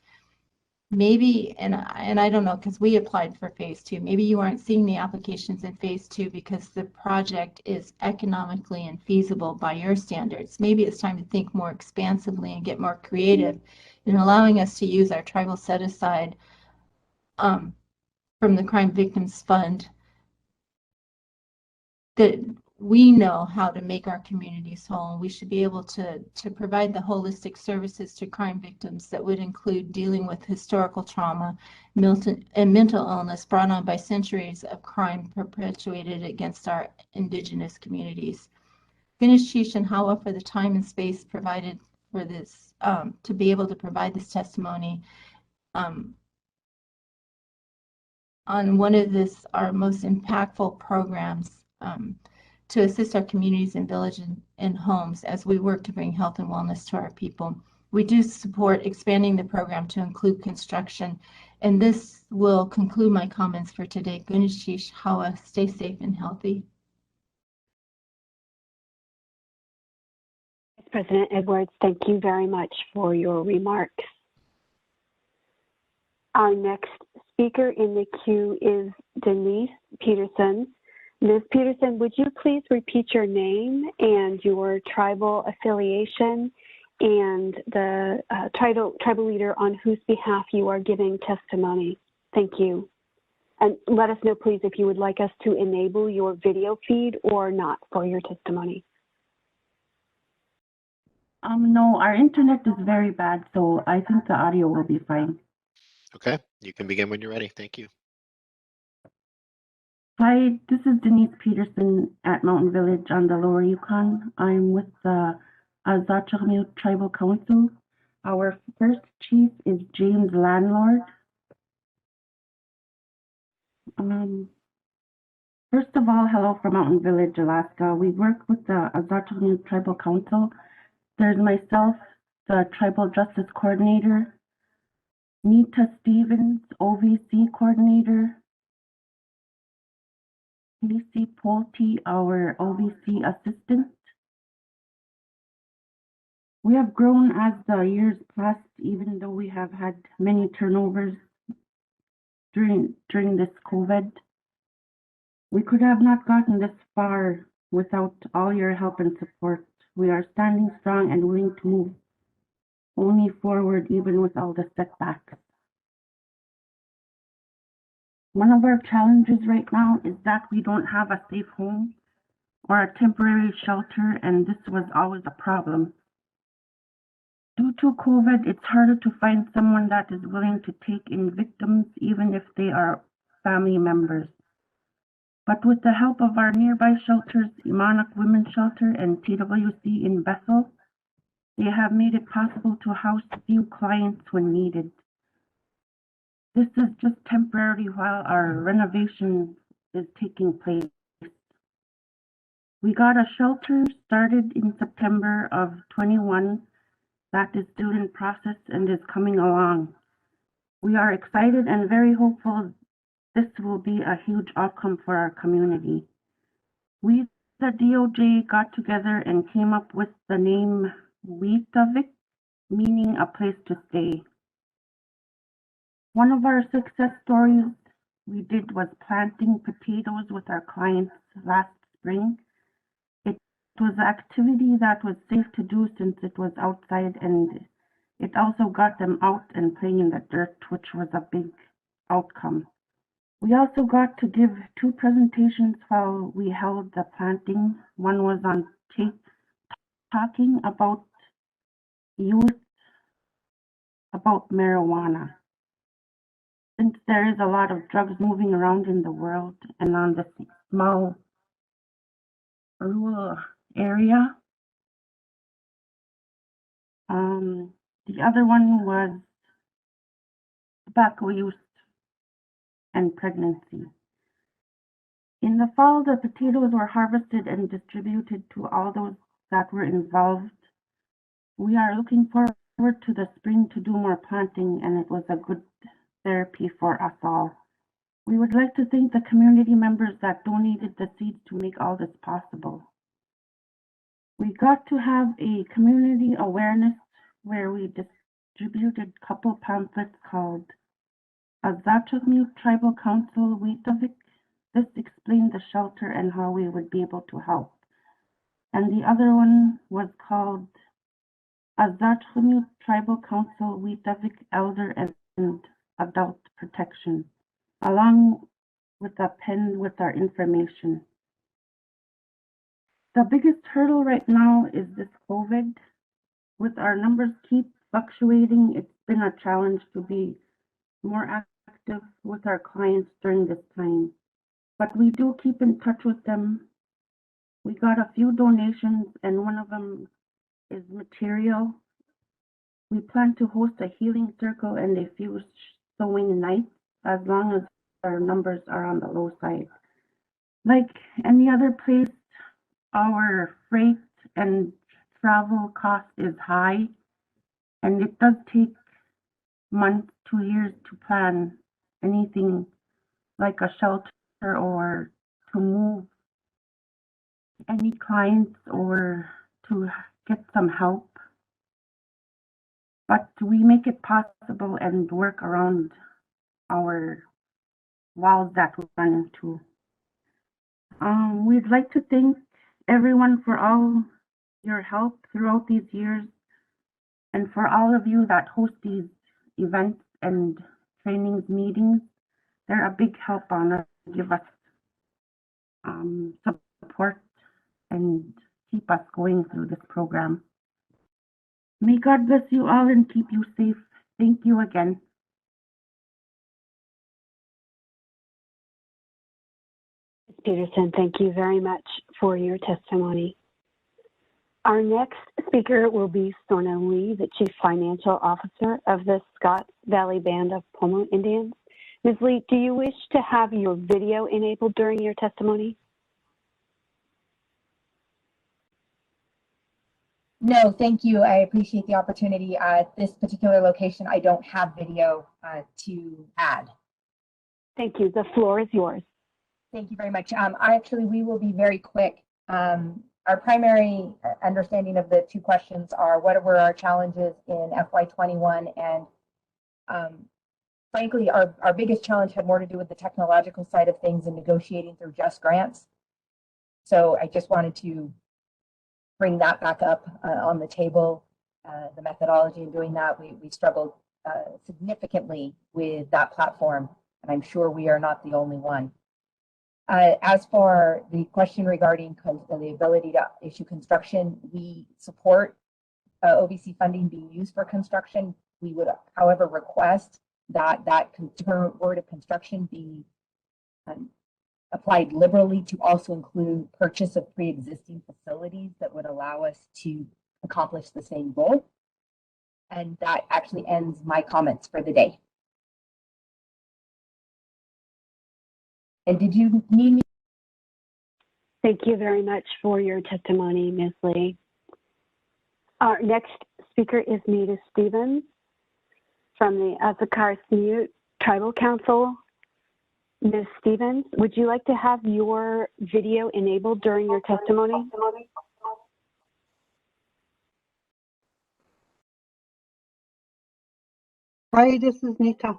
Maybe, and I don't know, because we applied for phase 2. Maybe you aren't seeing the applications in phase 2 because the project is economically infeasible by your standards. Maybe it's time to think more expansively and get more creative in allowing us to use our tribal set-aside from the Crime Victims Fund, that we know how to make our communities whole. We should be able to provide the holistic services to crime victims that would include dealing with historical trauma and mental illness brought on by centuries of crime perpetuated against our indigenous communities. Finish Chief and Hawa for the time and space provided for this, to be able to provide this testimony on one of our most impactful programs to assist our communities and villages and homes as we work to bring health and wellness to our people. We do support expanding the program to include construction, and this will conclude my comments for today. Gunishish Hawa, stay safe and healthy.
Vice President Edwards, thank you very much for your remarks. Our next speaker in the queue is Denise Peterson. Ms. Peterson, would you please repeat your name and your tribal affiliation and the tribal leader on whose behalf you are giving testimony? Thank you. And let us know, please, if you would like us to enable your video feed or not for your testimony.
No, our internet is very bad, so I think the audio will be fine.
Okay, you can begin when you're ready. Thank you.
Hi, this is Denise Peterson at Mountain Village on the Lower Yukon. I'm with the Azachamiut Tribal Council. Our first chief is James Landlord. First of all, hello from Mountain Village, Alaska. We work with the Azachamiut Tribal Council. There's myself, the Tribal Justice Coordinator, Nita Stevens, OVC Coordinator, Casey Pulte, our OVC Assistant. We have grown as the years passed, even though we have had many turnovers during this COVID. We could have not gotten this far without all your help and support. We are standing strong and willing to move only forward, even with all the setbacks. One of our challenges right now is that we don't have a safe home or a temporary shelter, and this was always a problem. Due to COVID, it's harder to find someone that is willing to take in victims, even if they are family members. But with the help of our nearby shelters, Imanak Women's Shelter and TWC in Bethel, they have made it possible to house few clients when needed. This is just temporary while our renovation is taking place. We got a shelter started in September of 21 that is still in process and is coming along. We are excited and very hopeful this will be a huge outcome for our community. We, the DOJ, got together and came up with the name Weetavik, meaning a place to stay. One of our success stories we did was planting potatoes with our clients last spring. It was an activity that was safe to do since it was outside, and it also got them out and playing in the dirt, which was a big outcome. We also got to give 2 presentations while we held the planting. One was on talking about youth, about marijuana. Since there is a lot of drugs moving around in the world and on the small rural area. The other one was tobacco use and pregnancy. In the fall, the potatoes were harvested and distributed to all those that were involved. We are looking forward to the spring to do more planting, and it was a good therapy for us all. We would like to thank the community members that donated the seeds to make all this possible. We got to have a community awareness where we distributed a couple pamphlets called Azachamiut Tribal Council Weetavik. This explained the shelter and how we would be able to help. And the other one was called Azachamiut Tribal Council Weetavik Elder and Adult Protection, along with a pen with our information. The biggest hurdle right now is this COVID. With our numbers keep fluctuating, it's been a challenge to be more active with our clients during this time. But we do keep in touch with them. We got a few donations, and one of them is material. We plan to host a healing circle and a few sewing nights as long as our numbers are on the low side. Like any other place, our freight and travel cost is high, and it does take months to years to plan anything like a shelter or to move any clients or to get some help. But we make it possible and work around our walls that we run into. We'd like to thank everyone for all your help throughout these years and for all of you that host these events and trainings meetings. They're a big help on us, give us support and keep us going through this program. May God bless you all and keep you safe. Thank you again.
Ms. Peterson, thank you very much for your testimony. Our next speaker will be Sorna Lee, the Chief Financial Officer of the Scotts Valley Band of Pomo Indians. Ms. Lee, do you wish to have your video enabled during your testimony?
No, thank you. I appreciate the opportunity. At this particular location, I don't have video to add.
Thank you. The floor is yours.
Thank you very much. We will be very quick. Our primary understanding of the two questions are what were our challenges in FY21, and frankly, our biggest challenge had more to do with the technological side of things and negotiating through just grants. So I just wanted to bring that back up on the table. The methodology in doing that, we struggled significantly with that platform, and I'm sure we are not the only one. As for the question regarding the ability to issue construction, we support OVC funding being used for construction. We would, however, request that that word of construction be applied liberally to also include purchase of pre-existing facilities that would allow us to accomplish the same goal. And that actually ends my comments for the day. And did you need me?
Thank you very much for your testimony, Ms. Lee. Our next speaker is Nita Stevens from the Azucar-Syilx Tribal Council. Ms. Stevens, would you like to have your video enabled during your testimony?
Hi, this is Nita.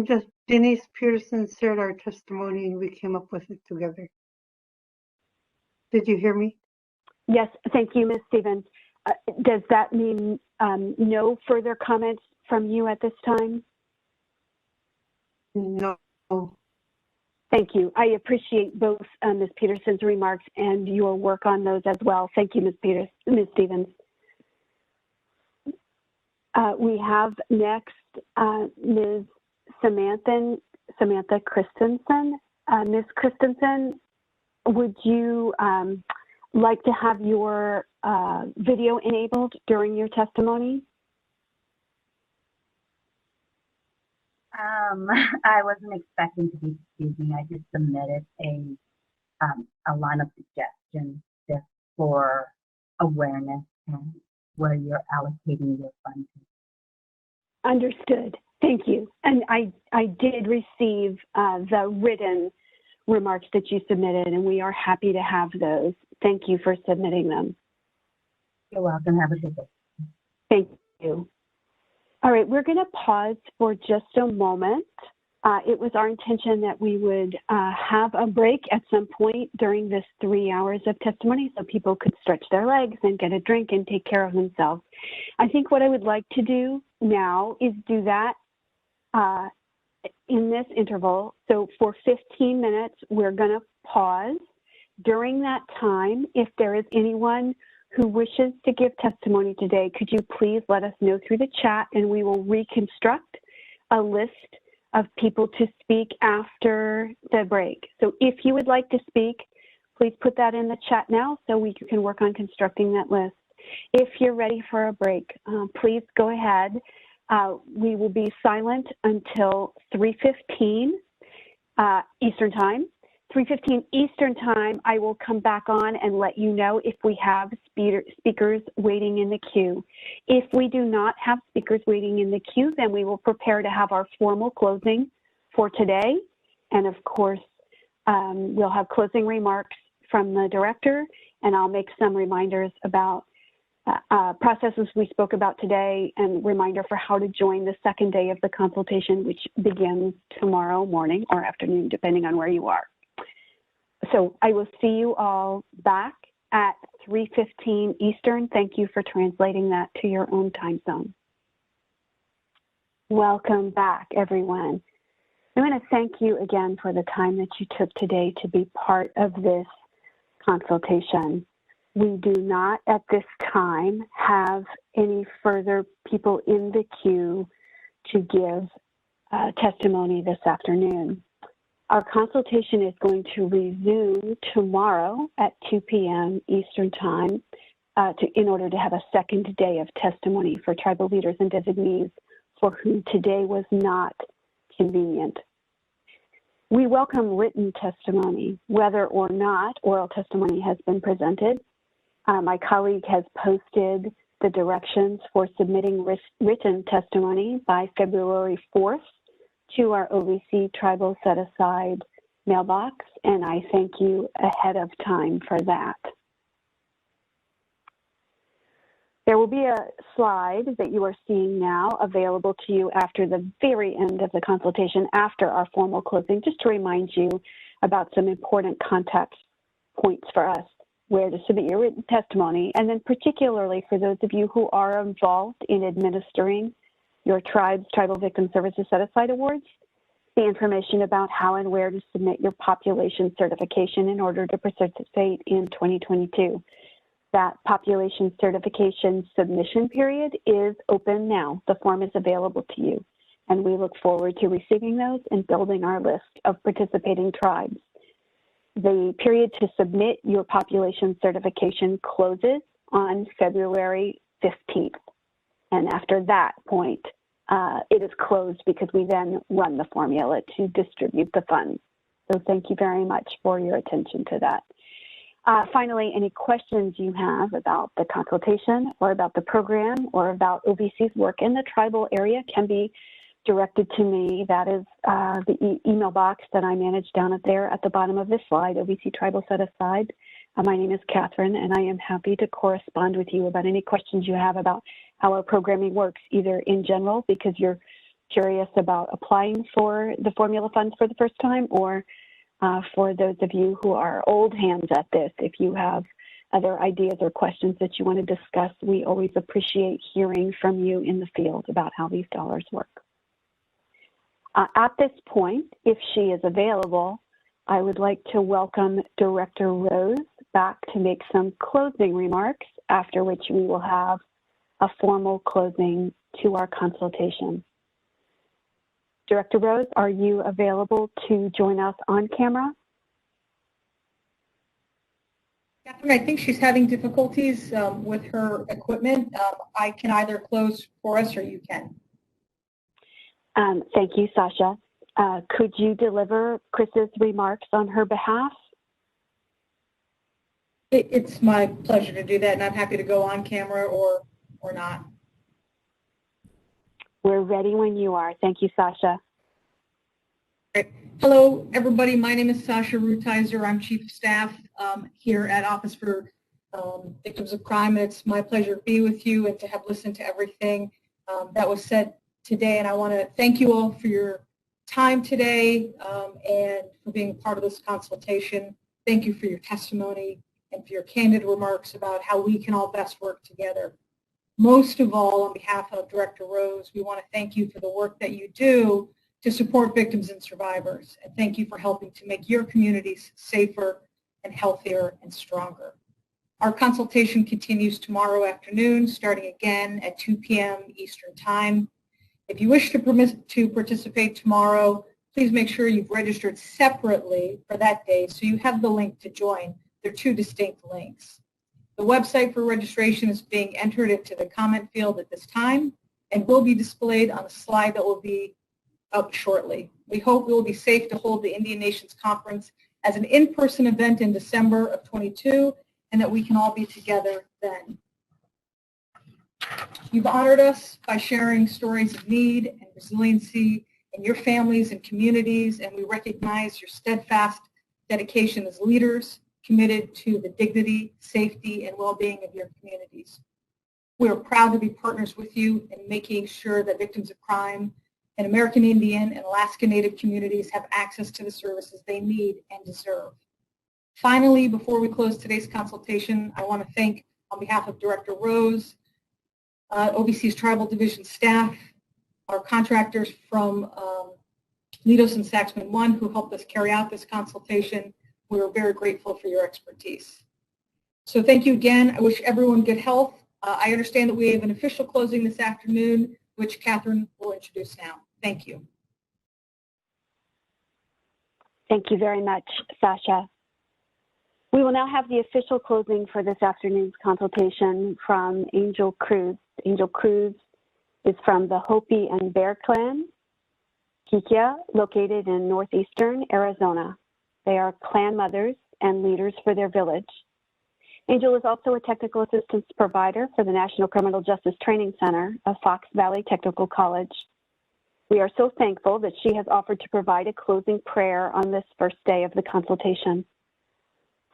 Just Denise Peterson shared our testimony and we came up with it together. Did you hear me?
Yes, thank you, Ms. Stevens. Does that mean no further comments from you at this time?
No.
Thank you. I appreciate both Ms. Peterson's remarks and your work on those as well. Thank you, Ms. Stevens. We have next Ms. Samantha Christensen. Ms. Christensen, would you like to have your video enabled during your testimony?
I wasn't expecting to be speaking. I just submitted a line of suggestions just for awareness and where you're allocating your funds.
Understood. Thank you. And I did receive the written remarks that you submitted, and we are happy to have those. Thank you for submitting them.
You're welcome. Have a good day.
Thank you. All right, we're going to pause for just a moment. It was our intention that we would have a break at some point during this 3 hours of testimony so people could stretch their legs and get a drink and take care of themselves. I think what I would like to do now is do that in this interval. So for 15 minutes, we're going to pause. During that time, if there is anyone who wishes to give testimony today, could you please let us know through the chat, and we will reconstruct a list of people to speak after the break. So if you would like to speak, please put that in the chat now so we can work on constructing that list. If you're ready for a break, please go ahead. We will be silent until 3:15 Eastern Time. 3:15 Eastern Time, I will come back on and let you know if we have speakers waiting in the queue. If we do not have speakers waiting in the queue, then we will prepare to have our formal closing for today. And of course, we'll have closing remarks from the director, and I'll make some reminders about processes we spoke about today, and reminder for how to join the second day of the consultation, which begins tomorrow morning or afternoon, depending on where you are. So I will see you all back at 3:15 Eastern. Thank you for translating that to your own time zone. Welcome back, everyone. I want to thank you again for the time that you took today to be part of this consultation. We do not at this time have any further people in the queue to give testimony this afternoon. Our consultation is going to resume tomorrow at 2 p.m. Eastern Time in order to have a second day of testimony for tribal leaders and designees for whom today was not convenient. We welcome written testimony, whether or not oral testimony has been presented. My colleague has posted the directions for submitting written testimony by February 4th to our OVC Tribal Set Aside mailbox, and I thank you ahead of time for that. There will be a slide that you are seeing now available to you after the very end of the consultation, after our formal closing, just to remind you about some important contact points for us, where to submit your written testimony, and then particularly for those of you who are involved in administering your tribe's Tribal Victim Services Set-Aside Awards, the information about how and where to submit your population certification in order to participate in 2022. That population certification submission period is open now. The form is available to you, and we look forward to receiving those and building our list of participating tribes. The period to submit your population certification closes on February 15th. And after that point, it is closed because we then run the formula to distribute the funds. So thank you very much for your attention to that. Finally, any questions you have about the consultation or about the program or about OVC's work in the tribal area can be directed to me. That is the email box that I manage down there at the bottom of this slide, OVC Tribal Set Aside. My name is Catherine, and I am happy to correspond with you about any questions you have about how our programming works, either in general because you're curious about applying for the formula funds for the first time, or for those of you who are old hands at this, if you have other ideas or questions that you want to discuss. We always appreciate hearing from you in the field about how these dollars work. At this point, if she is available, I would like to welcome Director Rose back to make some closing remarks, after which we will have a formal closing to our consultation. Director Rose, are you available to join us on camera?
Catherine, I think she's having difficulties with her equipment. I can either close for us or you can.
Thank you, Sasha. Could you deliver Chris's remarks on her behalf?
It's my pleasure to do that, and I'm happy to go on camera or not.
We're ready when you are. Thank you, Sasha.
Great. Hello, everybody. My name is Sasha Rutizer. I'm Chief of Staff here at Office for Victims of Crime. It's my pleasure to be with you and to have listened to everything that was said today. And I want to thank you all for your time today and for being a part of this consultation. Thank you for your testimony and for your candid remarks about how we can all best work together. Most of all, on behalf of Director Rose, we want to thank you for the work that you do to support victims and survivors. And thank you for helping to make your communities safer and healthier and stronger. Our consultation continues tomorrow afternoon, starting again at 2 p.m. Eastern Time. If you wish to participate tomorrow, please make sure you've registered separately for that day so you have the link to join. They're two distinct links. The website for registration is being entered into the comment field at this time and will be displayed on a slide that will be up shortly. We hope it will be safe to hold the Indian Nations Conference as an in-person event in December of 22 and that we can all be together then. You've honored us by sharing stories of need and resiliency in your families and communities, and we recognize your steadfast dedication as leaders committed to the dignity, safety, and well-being of your communities. We are proud to be partners with you in making sure that victims of crime in American Indian and Alaska Native communities have access to the services they need and deserve. Finally, before we close today's consultation, I want to thank, on behalf of Director Rose, OVC's Tribal Division staff, our contractors from Litos and Saxman One who helped us carry out this consultation. We are very grateful for your expertise. So thank you again. I wish everyone good health. I understand that we have an official closing this afternoon, which Catherine will introduce now. Thank you.
Thank you very much, Sasha. We will now have the official closing for this afternoon's consultation from Angel Cruz. Angel Cruz is from the Hopi and Bear Clan, Kikia, located in northeastern Arizona. They are clan mothers and leaders for their village. Angel is also a technical assistance provider for the National Criminal Justice Training Center of Fox Valley Technical College. We are so thankful that she has offered to provide a closing prayer on this first day of the consultation.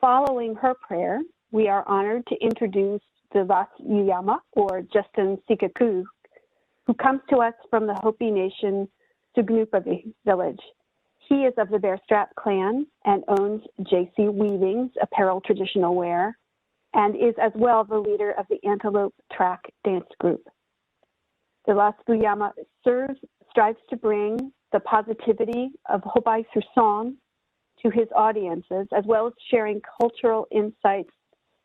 Following her prayer, we are honored to introduce the Las Uyama, or Justin Sikaku, who comes to us from the Hopi Nation Sugnupavi village. He is of the Bear Strap clan and owns JC Weavings apparel traditional wear, and is as well the leader of the Antelope Track Dance Group. The Las Uyama strives to bring the positivity of Hopi through song to his audiences, as well as sharing cultural insights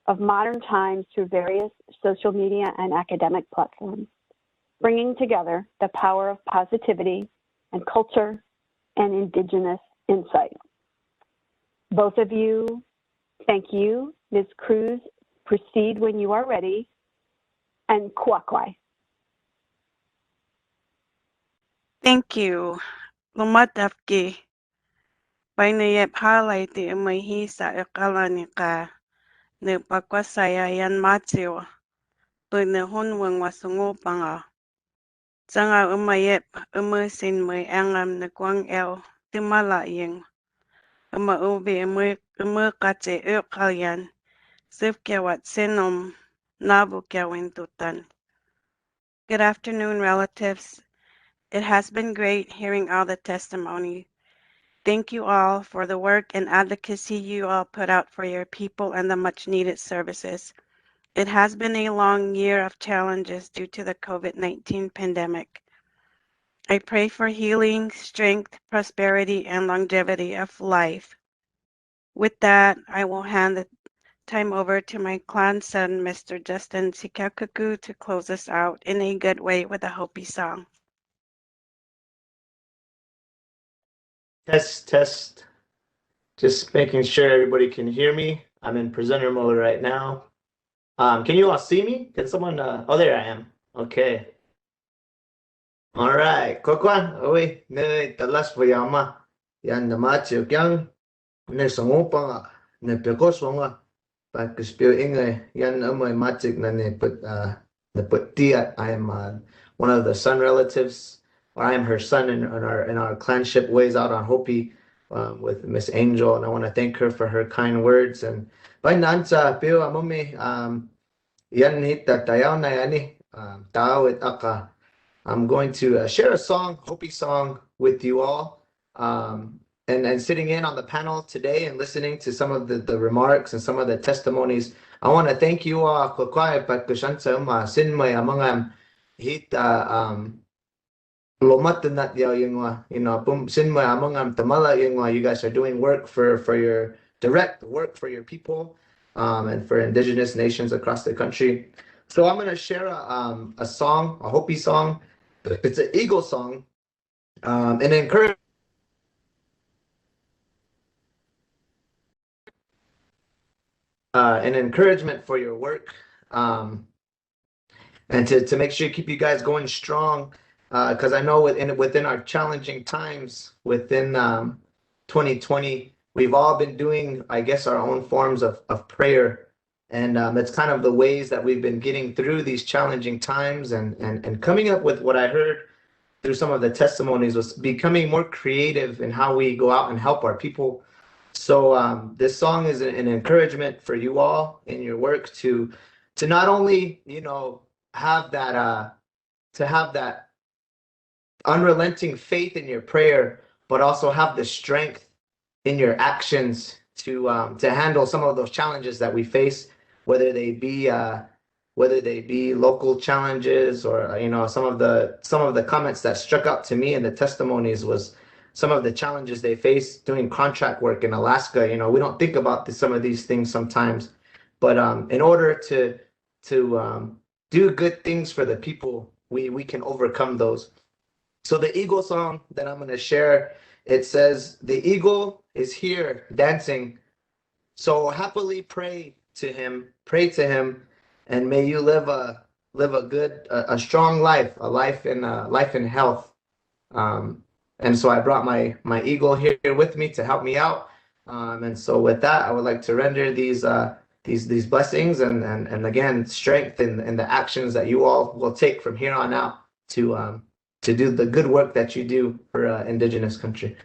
of modern times through various social media and academic platforms, bringing together the power of positivity and culture and indigenous insight. Both of you, thank you. Ms. Cruz, proceed when you are ready, and kuakwai.
Thank you. Lumatafki. Painayep halay ti umayhi sa ikalanika. Nagpakwasaya yan matsiw. Tunahunwang wasungupanga. Sanga umayep umusin may angam nagwang el timalaying. Umaubi umukatse ukalyan. Sifkewat sinom nabukewintutan. Good afternoon, relatives. It has been great hearing all the testimony. Thank you all for the work and advocacy you all put out for your people and the much needed services. It has been a long year of challenges due to the COVID-19 pandemic. I pray for healing, strength, prosperity, and longevity of life. With that, I will hand the time over to my clan son, Mr. Justin Sikakuku, to close us out in a good way with a Hopi song.
Test. Just making sure everybody can hear me. I'm in presenter mode right now. Can you all see me? Can someone, oh, there I am. Okay. All right. Kokwan, oi, ne talas vayama. Yan namatio kyang. Ne sangopanga. Ne pekoswanga. Pakispio ingay. Yan amoy matik na ne put tiat. I am one of the son relatives. Or I am her son in our clanship ways out on Hopi with Miss Angel, and I want to thank her for her kind words. And by nansa pio amome yan hita tayaw na yani tawit aka. I'm going to share a song, Hopi song, with you all. And sitting in on the panel today and listening to some of the remarks and some of the testimonies, I want to thank you all. Kwakwai pat kushansa uma sinmay amangam hita lomatanat yaw yung sinmay amangam tamala yung you guys are doing work for your direct work for your people and for indigenous nations across the country. So I'm going to share a song, a Hopi song. It's an Eagle song, and encourage an encouragement for your work, and to make sure you keep you guys going strong, because I know within our challenging times within 2020, we've all been doing, I guess, our own forms of prayer, and it's kind of the ways that we've been getting through these challenging times and coming up with what I heard through some of the testimonies was becoming more creative in how we go out and help our people. So this song is an encouragement for you all in your work to not only, have that unrelenting faith in your prayer, but also have the strength in your actions to handle some of those challenges that we face, whether they be local challenges or some of the comments that struck out to me in the testimonies was some of the challenges they face doing contract work in Alaska. We don't think about some of these things sometimes, but in order to do good things for the people, we can overcome those. So the eagle song that I'm going to share, it says, "The eagle is here dancing. So happily pray to him, and may you live a good, strong life, a life in health." And so I brought my eagle here with me to help me out. And so with that, I would like to render these blessings and again strength in the actions that you all will take from here on out to do the good work that you do for Indigenous country.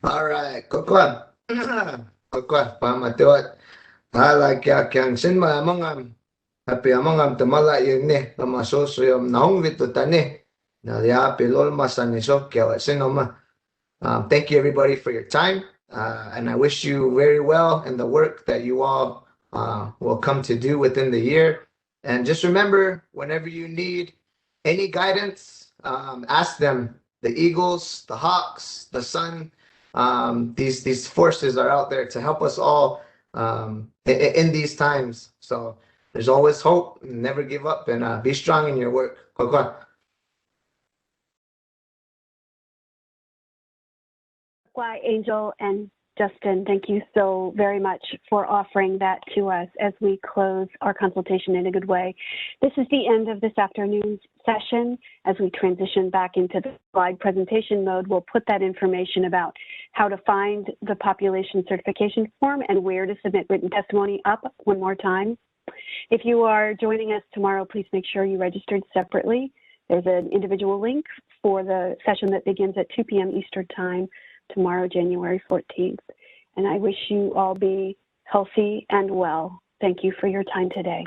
All right, kokwan. Kokwan, pamatuat. Hala kya kyang sinma amongam. Happy amongam tamala yun tamasosuyom naong vitutani. Nalia pilol masaniso kya sinoma. Thank you everybody for your time. And I wish you very well in the work that you all will come to do within the year. And just remember, whenever you need any guidance, ask them. The eagles, the hawks, the sun, these forces are out there to help us all in these times. So there's always hope. Never give up, and be strong in your work. Kwa.
Why, Angel and Justin, thank you so very much for offering that to us as we close our consultation in a good way. This is the end of this afternoon's session. As we transition back into the slide presentation mode, we'll put that information about how to find the population certification form and where to submit written testimony up one more time. If you are joining us tomorrow, please make sure you registered separately. There's an individual link for the session that begins at 2 p.m. Eastern Time tomorrow, January 14th. And I wish you all be healthy and well. Thank you for your time today.